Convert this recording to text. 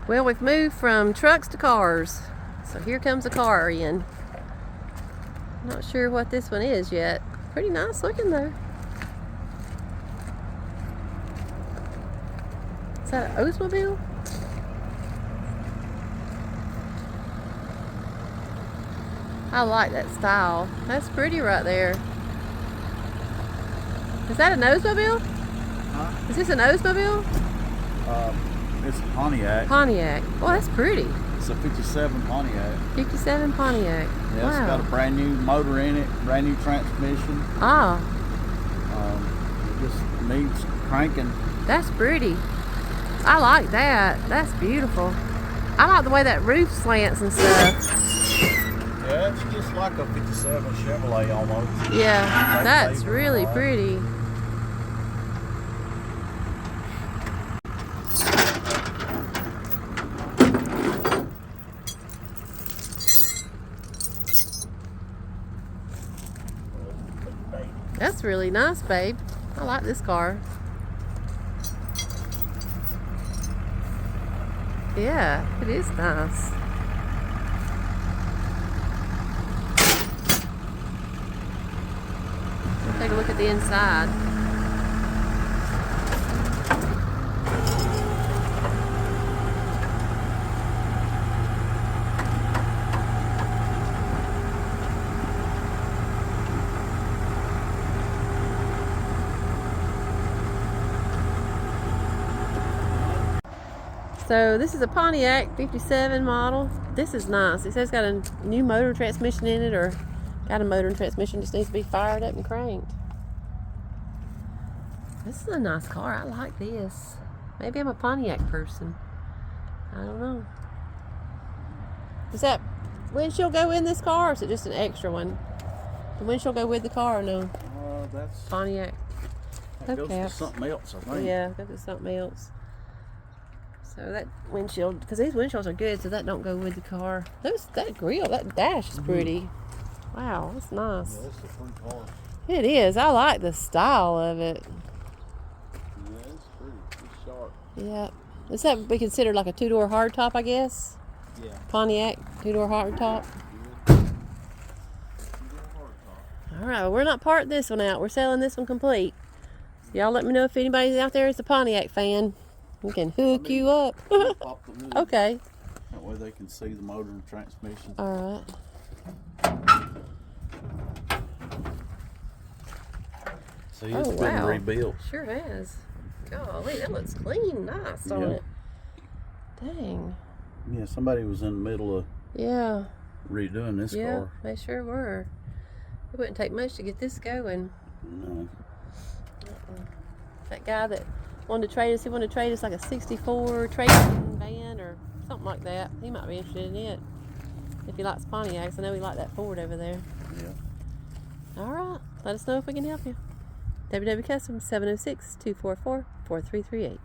Well, we've moved from trucks to cars. So here comes a car in. Not sure what this one is yet. Pretty nice looking though. Is that an Oldsmobile? I like that style. That's pretty right there. Is that an Oldsmobile? Huh? Is this an Oldsmobile? It's a Pontiac. Pontiac. Oh, that's pretty. It's a 57 Pontiac. 57 Pontiac. Yeah, Wow. It's got a brand new motor in it, brand new transmission. Ah, It just needs cranking. that's pretty. I like that. That's beautiful. I like the way that roof slants and stuff. Yeah, it's just like a 57 Chevrolet almost. Yeah, that's really pretty. That's really nice, babe. I like this car. Yeah, it is nice. We'll take a look at the inside. So this is a Pontiac 57 model. This is nice. It says it's got a new motor transmission in it, or got a motor and transmission, just needs to be fired up and cranked. This is a nice car. I like this. Maybe I'm a Pontiac person. I don't know. Does that windshield go in this car, or is it just an extra one? The windshield go with the car, or no? That's Pontiac. that goes to something else, I think. Yeah, goes to something else. So that windshield, because these windshields are good, so that don't go with the car. That grill, that dash is pretty. Wow, that's nice. Yeah, it's a pretty car. It is. I like the style of it. Yeah, it's pretty. It's sharp. Yeah. Is that be considered like a two-door hardtop, I guess? Yeah. Pontiac, two-door hardtop. All right, well, we're not parting this one out. We're selling this one complete. Y'all let me know if anybody out there is a Pontiac fan. We can hook you up. Pop the hood. Okay. That way they can see the motor and transmission. All right. See, it's been rebuilt. Sure has. Golly, that looks clean, nice on it. Dang. Yeah, somebody was in the middle of redoing this car. They sure were. It wouldn't take much to get this going. No. That guy that wanted to trade us, he wanted to trade us like a 64 trading van or something like that. He might be interested in it. If he likes Pontiacs, I know he liked that Ford over there. Yeah. All right. Let us know if we can help you. WW Kustomz, 706-244-4338.